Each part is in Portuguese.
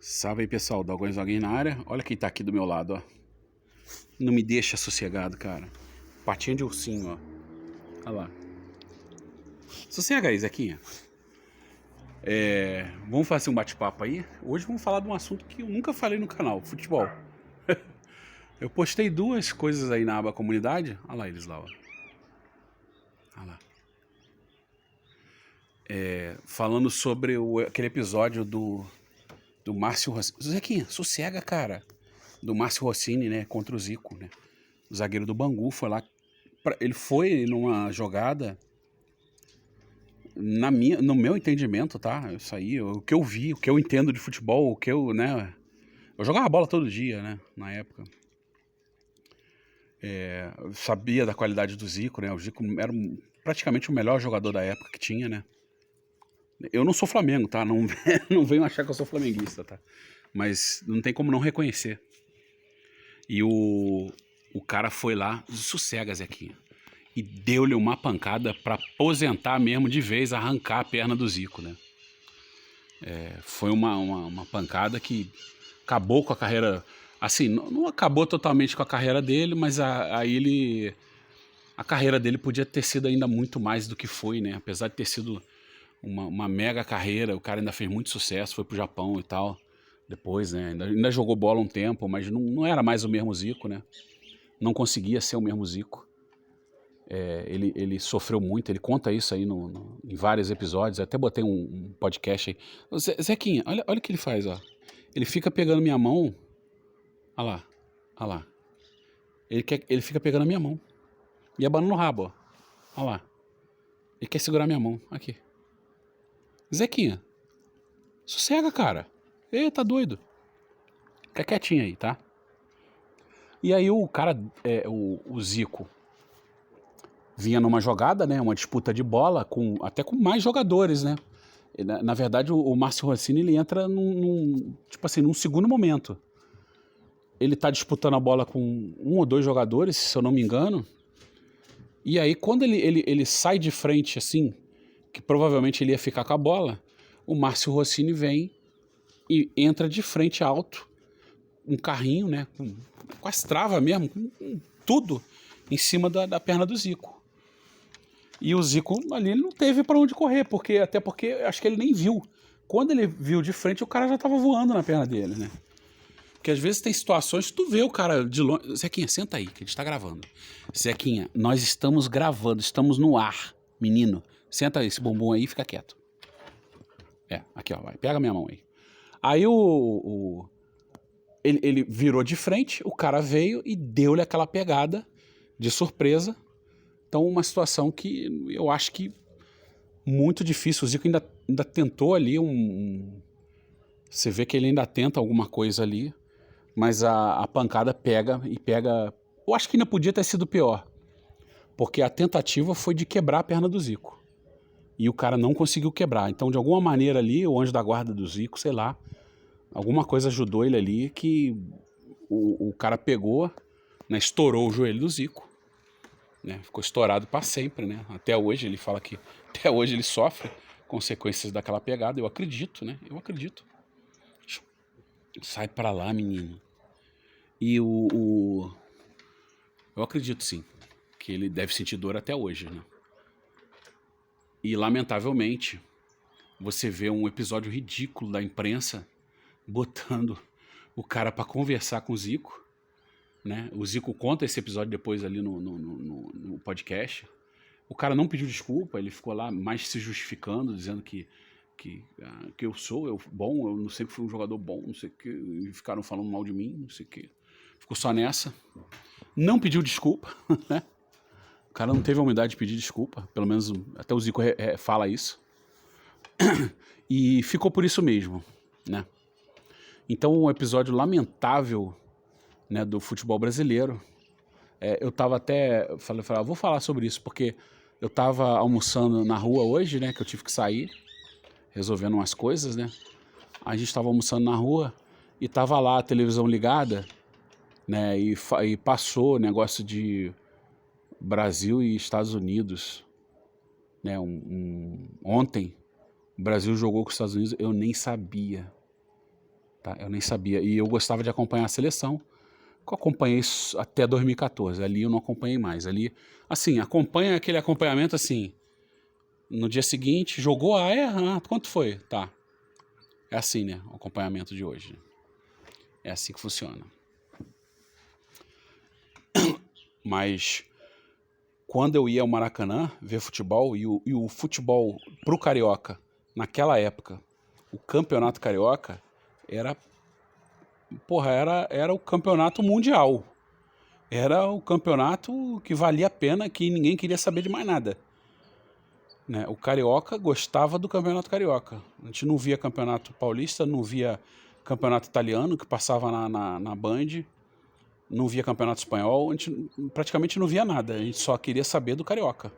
Salve aí, pessoal, Dogões Alguém na área. Olha quem tá aqui do meu lado, ó. Não me deixa sossegado, cara. Patinha de ursinho, ó. Olha lá. Sossega aí, Zequinha. Vamos fazer um bate-papo aí. Hoje vamos falar de um assunto que eu nunca falei no canal, futebol. Eu postei duas coisas aí na aba comunidade. Olha lá eles lá, ó. Olha lá. Falando sobre aquele episódio do Márcio Rossini. Zequinha, sossega, cara. Do Márcio Rossini, né, contra o Zico, né? O zagueiro do Bangu foi lá. Ele foi numa jogada, no meu entendimento, tá? Isso aí, o que eu vi, o que eu entendo de futebol, o que eu, né? Eu jogava bola todo dia, né? Na época. Eu sabia da qualidade do Zico, né? O Zico era praticamente o melhor jogador da época que tinha, né? Eu não sou Flamengo, tá? Não, não venham achar que eu sou flamenguista, tá? Mas não tem como não reconhecer. E o cara foi lá, sossega, Zequinha, e deu-lhe uma pancada pra aposentar mesmo de vez, arrancar a perna do Zico, né? Foi uma pancada que acabou com a carreira. Assim, não acabou totalmente com a carreira dele, mas aí ele. A carreira dele podia ter sido ainda muito mais do que foi, né? Apesar de ter sido uma mega carreira, o cara ainda fez muito sucesso, foi pro Japão e tal. Depois, né? Ainda jogou bola um tempo, mas não era mais o mesmo Zico, né? Não conseguia ser o mesmo Zico. Ele sofreu muito, ele conta isso aí em vários episódios. Eu até botei um podcast aí. Zequinha, olha o que ele faz, ó. Ele fica pegando minha mão. Olha lá, olha lá. Ele fica pegando a minha mão e abanando o rabo, ó. Olha lá. Ele quer segurar minha mão. Aqui. Zequinha, sossega, cara. Ei, tá doido. Fica quietinho aí, tá? E aí o cara, o Zico, vinha numa jogada, né, uma disputa de bola, até com mais jogadores, né? Na verdade, o Márcio Rossini, ele entra tipo assim, num segundo momento. Ele tá disputando a bola com um ou dois jogadores, se eu não me engano. E aí, quando ele sai de frente, assim, que provavelmente ele ia ficar com a bola, o Márcio Rossini vem e entra de frente alto, um carrinho, né, com as travas mesmo, com tudo em cima da perna do Zico. E o Zico ali ele não teve pra onde correr, até porque acho que ele nem viu. Quando ele viu de frente, o cara já tava voando na perna dele, né? Porque às vezes tem situações que tu vê o cara de longe. Zequinha, senta aí, que a gente tá gravando. Zequinha, nós estamos gravando, estamos no ar, menino. Senta aí, esse bumbum aí e fica quieto. Aqui ó, vai, pega minha mão aí. Aí ele virou de frente, o cara veio e deu-lhe aquela pegada de surpresa. Então, uma situação que eu acho que muito difícil. O Zico ainda tentou ali você vê que ele ainda tenta alguma coisa ali, mas a pancada pega e pega. Eu acho que ainda podia ter sido pior, porque a tentativa foi de quebrar a perna do Zico. E o cara não conseguiu quebrar. Então, de alguma maneira ali, o anjo da guarda do Zico, sei lá, alguma coisa ajudou ele ali que o cara pegou, né, estourou o joelho do Zico. Né, ficou estourado para sempre, né? Até hoje ele fala que até hoje ele sofre consequências daquela pegada. Eu acredito, né? Eu acredito. Sai para lá, menino. E eu acredito sim que ele deve sentir dor até hoje, né? E lamentavelmente você vê um episódio ridículo da imprensa botando o cara para conversar com o Zico. Né? O Zico conta esse episódio depois ali no podcast. O cara não pediu desculpa, ele ficou lá mais se justificando, dizendo que eu sou bom, eu não sempre fui um jogador bom, não sei o que, e ficaram falando mal de mim, não sei o que. Ficou só nessa. Não pediu desculpa, né? O cara não teve a humildade de pedir desculpa, pelo menos até o Zico fala isso. E ficou por isso mesmo, né? Então, um episódio lamentável, né, do futebol brasileiro. Eu tava até... Falei, vou falar sobre isso, porque eu tava almoçando na rua hoje, né, que eu tive que sair, resolvendo umas coisas, né. A gente tava almoçando na rua e tava lá a televisão ligada, né, e passou negócio de Brasil e Estados Unidos, né, ontem o Brasil jogou com os Estados Unidos, eu nem sabia. tá? Eu nem sabia. E eu gostava de acompanhar a seleção, que eu acompanhei até 2014. Ali eu não acompanhei mais. Ali, assim, acompanha aquele acompanhamento assim. No dia seguinte, jogou, quanto foi? Tá. É assim, né? O acompanhamento de hoje. É assim que funciona. Mas quando eu ia ao Maracanã ver futebol, e o futebol pro Carioca, naquela época, o Campeonato Carioca era o campeonato mundial. Era o campeonato que valia a pena, que ninguém queria saber de mais nada. Né? O Carioca gostava do Campeonato Carioca. A gente não via Campeonato Paulista, não via Campeonato Italiano, que passava na Band, não via Campeonato Espanhol, a gente praticamente não via nada. A gente só queria saber do Carioca.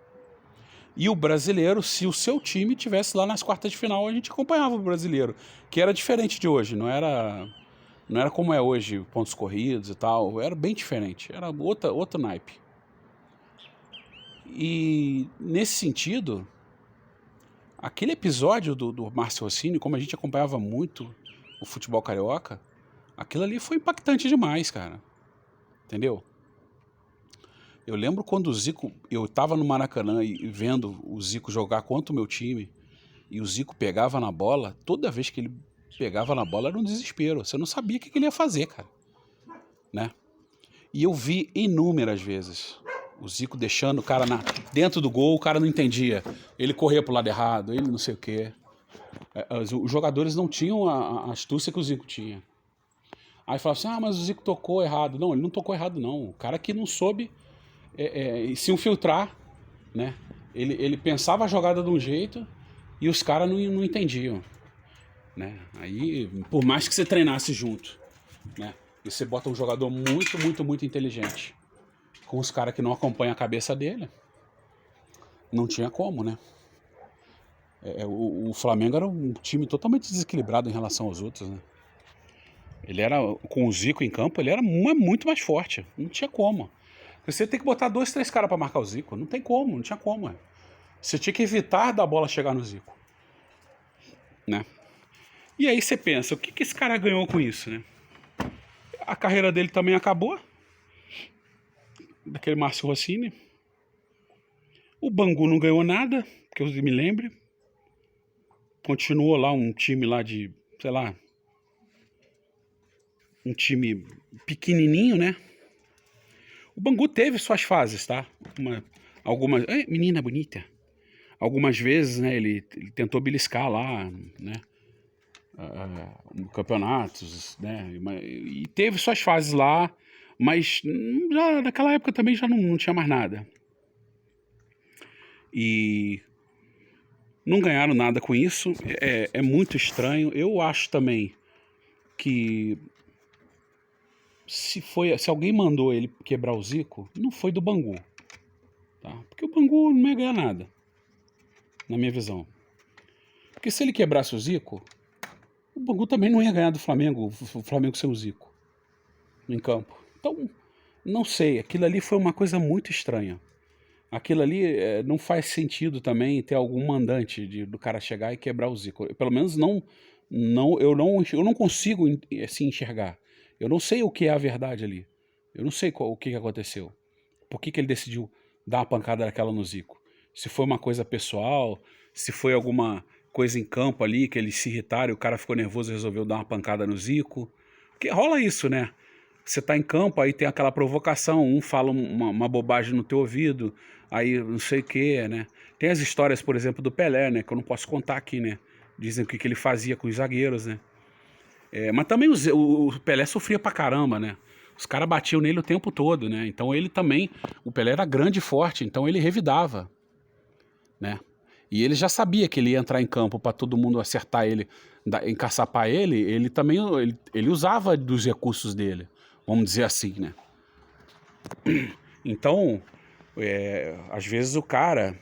E o brasileiro, se o seu time tivesse lá nas quartas de final, a gente acompanhava o brasileiro, que era diferente de hoje, não era como é hoje, pontos corridos e tal, era bem diferente, era outro naipe. E nesse sentido, aquele episódio do Márcio Rossini, como a gente acompanhava muito o futebol carioca, aquilo ali foi impactante demais, cara. Entendeu? Eu lembro quando o Zico, eu tava no Maracanã e vendo o Zico jogar contra o meu time, e o Zico pegava na bola, toda vez que ele pegava na bola era um desespero. Você não sabia o que ele ia fazer, cara. Né? E eu vi inúmeras vezes o Zico deixando o cara dentro do gol, o cara não entendia. Ele corria pro lado errado, ele não sei o quê. Os jogadores não tinham a astúcia que o Zico tinha. Aí falava assim, mas o Zico tocou errado. Não, ele não tocou errado, não. O cara que não soube se infiltrar, né? Ele pensava a jogada de um jeito e os caras não entendiam. Né? Aí, por mais que você treinasse junto, né? E você bota um jogador muito, muito, muito inteligente com os caras que não acompanham a cabeça dele, não tinha como, né? O Flamengo era um time totalmente desequilibrado em relação aos outros, né? Ele era, com o Zico em campo, ele era muito mais forte. Não tinha como. Você tem que botar 2, 3 caras pra marcar o Zico. Não tem como, não tinha como. Você tinha que evitar da bola chegar no Zico. Né? E aí você pensa, o que esse cara ganhou com isso, né? A carreira dele também acabou. Daquele Márcio Rossini. O Bangu não ganhou nada, que eu me lembre. Continuou lá um time lá de, sei lá, um time pequenininho, né? O Bangu teve suas fases, tá? Algumas... menina bonita. Algumas vezes, né, ele tentou beliscar lá, né? Campeonatos, né? E teve suas fases lá, mas já naquela época também já não tinha mais nada. E não ganharam nada com isso. É muito estranho. Eu acho também que se alguém mandou ele quebrar o Zico, não foi do Bangu. Tá? Porque o Bangu não ia ganhar nada, na minha visão. Porque se ele quebrasse o Zico, o Bangu também não ia ganhar do Flamengo, o Flamengo sem o Zico em campo. Então, não sei, aquilo ali foi uma coisa muito estranha. Aquilo ali não faz sentido também ter algum mandante do cara chegar e quebrar o Zico. Pelo menos eu não consigo assim, enxergar. Eu não sei o que é a verdade ali. Eu não sei o que aconteceu. Por que ele decidiu dar uma pancada daquela no Zico? Se foi uma coisa pessoal, se foi alguma coisa em campo ali que eles se irritaram e o cara ficou nervoso e resolveu dar uma pancada no Zico. Porque rola isso, né? Você tá em campo, aí tem aquela provocação, um fala uma bobagem no teu ouvido, aí não sei o que, né? Tem as histórias, por exemplo, do Pelé, né? Que eu não posso contar aqui, né? Dizem o que ele fazia com os zagueiros, né? Mas também o Pelé sofria pra caramba, né? Os caras batiam nele o tempo todo, né? Então ele também, o Pelé era grande e forte, então ele revidava, né? E ele já sabia que ele ia entrar em campo para todo mundo acertar ele, encaçapar ele também ele usava dos recursos dele, vamos dizer assim, né? Então, às vezes o cara,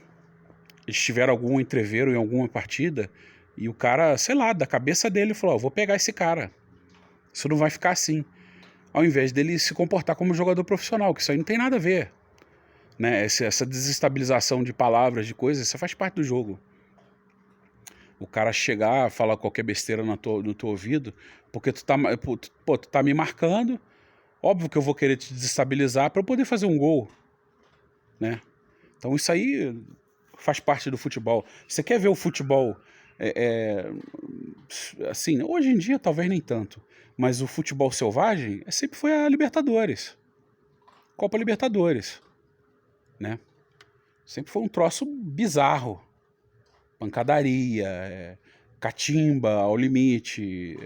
eles tiveram algum entreveiro em alguma partida e o cara, sei lá, da cabeça dele falou, vou pegar esse cara, isso não vai ficar assim. Ao invés dele se comportar como jogador profissional, que isso aí não tem nada a ver. Né? Essa desestabilização de palavras, de coisas, isso faz parte do jogo. O cara chegar, falar qualquer besteira no teu ouvido, porque tu tá me marcando, óbvio que eu vou querer te desestabilizar para eu poder fazer um gol, né? Então isso aí faz parte do futebol. Você quer ver o futebol assim, hoje em dia talvez nem tanto, mas o futebol selvagem sempre foi a Libertadores, Copa Libertadores, né? Sempre foi um troço bizarro, pancadaria, catimba ao limite,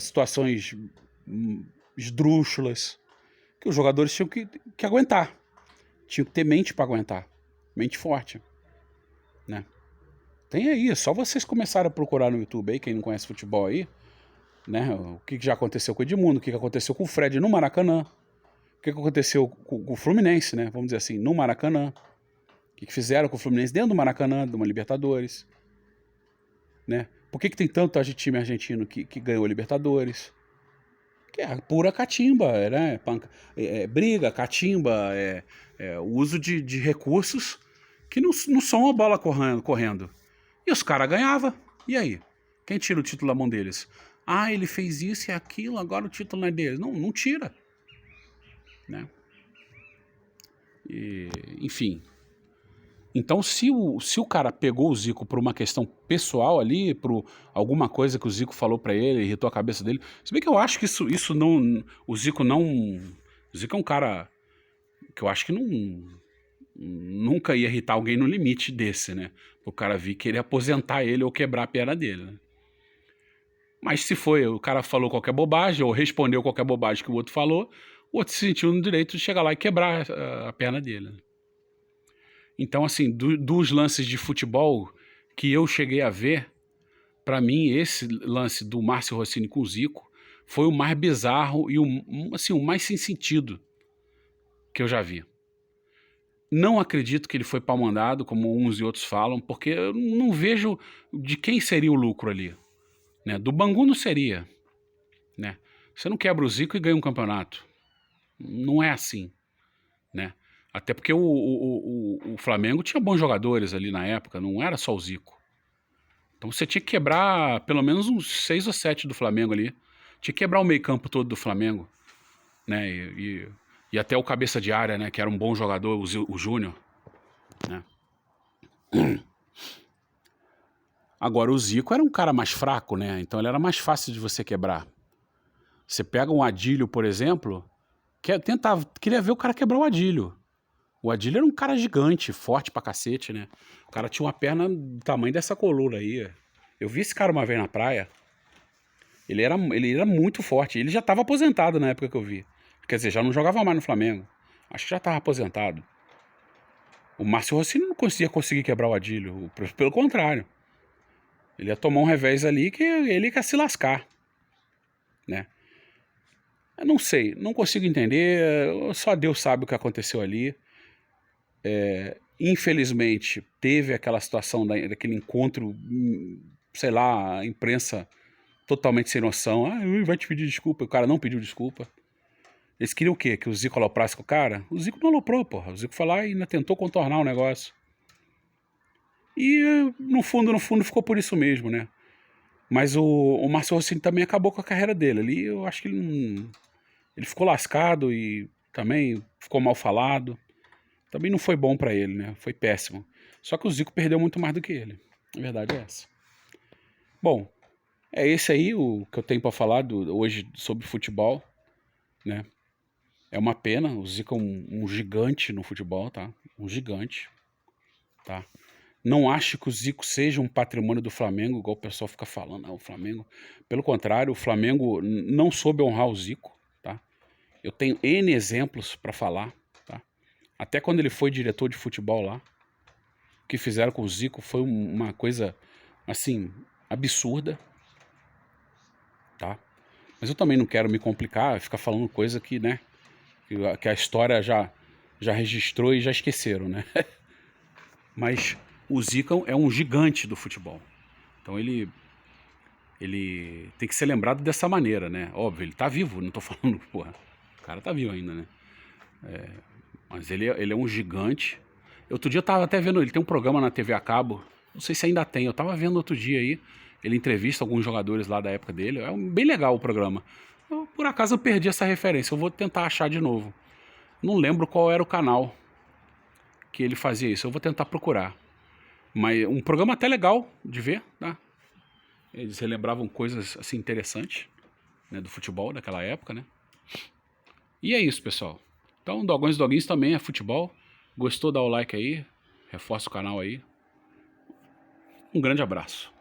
situações esdrúxulas, que os jogadores tinham que aguentar, tinham que ter mente para aguentar, mente forte, né? Tem aí, é só vocês começarem a procurar no YouTube aí, quem não conhece futebol aí, né? O que já aconteceu com o Edmundo, o que aconteceu com o Fred no Maracanã, o que aconteceu com o Fluminense, né? Vamos dizer assim, no Maracanã. O que fizeram com o Fluminense dentro do Maracanã, de uma Libertadores, né? Por que tem tanto time argentino que ganhou a Libertadores? Que é a pura catimba, né? Briga, catimba, o uso de recursos que não são a bola correndo. E os caras ganhavam. E aí? Quem tira o título da mão deles? Ah, ele fez isso e aquilo, agora o título não é deles. Não, não tira. Né? Enfim. Então, se o cara pegou o Zico por uma questão pessoal ali, por alguma coisa que o Zico falou pra ele, irritou a cabeça dele, se bem que eu acho que isso não... O Zico não... O Zico é um cara que eu acho que nunca ia irritar alguém no limite desse, né? O cara vir querer aposentar ele ou quebrar a perna dele, né? Mas se foi, o cara falou qualquer bobagem ou respondeu qualquer bobagem que o outro falou, o outro se sentiu no direito de chegar lá e quebrar a perna dele, né? Então, assim, dos lances de futebol que eu cheguei a ver, pra mim, esse lance do Márcio Rossini com o Zico foi o mais bizarro e o mais sem sentido que eu já vi. Não acredito que ele foi pau-mandado, como uns e outros falam, porque eu não vejo de quem seria o lucro ali. Né? Do Bangu não seria. Né? Você não quebra o Zico e ganha um campeonato. Não é assim. Né? Até porque o Flamengo tinha bons jogadores ali na época, não era só o Zico. Então você tinha que quebrar pelo menos uns 6 ou 7 do Flamengo ali. Tinha que quebrar o meio-campo todo do Flamengo. Né? E até o cabeça de área, né? Que era um bom jogador, o Júnior. Né? Agora, o Zico era um cara mais fraco, né? Então ele era mais fácil de você quebrar. Você pega um Adílio, por exemplo, queria ver o cara quebrar o Adílio. O Adílio era um cara gigante, forte pra cacete, né? O cara tinha uma perna do tamanho dessa coluna aí. Eu vi esse cara uma vez na praia. Ele era muito forte. Ele já estava aposentado na época que eu vi. Quer dizer, já não jogava mais no Flamengo. Acho que já estava aposentado. O Márcio Rossini não conseguir quebrar o Adílio. Pelo contrário. Ele ia tomar um revés ali que ele quer se lascar. Né? Eu não sei, não consigo entender. Só Deus sabe o que aconteceu ali. Infelizmente, teve aquela situação daquele encontro, sei lá, a imprensa totalmente sem noção. Ah, vai te pedir desculpa. O cara não pediu desculpa. Eles queriam o quê? Que o Zico aloprasse com o cara? O Zico não aloprou, porra. O Zico foi lá e ainda tentou contornar o negócio. E no fundo ficou por isso mesmo, né? Mas o Márcio Rossini também acabou com a carreira dele. Ali eu acho que ele ficou lascado e também ficou mal falado. Também não foi bom pra ele, né? Foi péssimo. Só que o Zico perdeu muito mais do que ele. A verdade é essa. Bom, é esse aí o que eu tenho pra falar hoje sobre futebol, né? É uma pena, o Zico é um gigante no futebol, tá? Um gigante, tá? Não acho que o Zico seja um patrimônio do Flamengo, igual o pessoal fica falando, o Flamengo. Pelo contrário, o Flamengo não soube honrar o Zico, tá? Eu tenho N exemplos pra falar, tá? Até quando ele foi diretor de futebol lá, o que fizeram com o Zico foi uma coisa, assim, absurda, tá? Mas eu também não quero me complicar, ficar falando coisa que, né, que a história já registrou e já esqueceram, né? Mas o Zico é um gigante do futebol. Então ele tem que ser lembrado dessa maneira, né? Óbvio, ele tá vivo, não tô falando, porra, o cara tá vivo ainda, né? Mas ele é um gigante. Outro dia eu tava até vendo, ele tem um programa na TV a cabo, Não sei se ainda tem, eu tava vendo outro dia aí, ele entrevista alguns jogadores lá da época dele, bem legal o programa. Por acaso eu perdi essa referência, eu vou tentar achar de novo. Não lembro qual era o canal que ele fazia isso, eu vou tentar procurar. Mas um programa até legal de ver, tá? Eles relembravam coisas assim interessantes, né, do futebol daquela época, né? E é isso, pessoal. Então, Dogões e Doguinhos também é futebol. Gostou, dá o like aí, reforça o canal aí. Um grande abraço.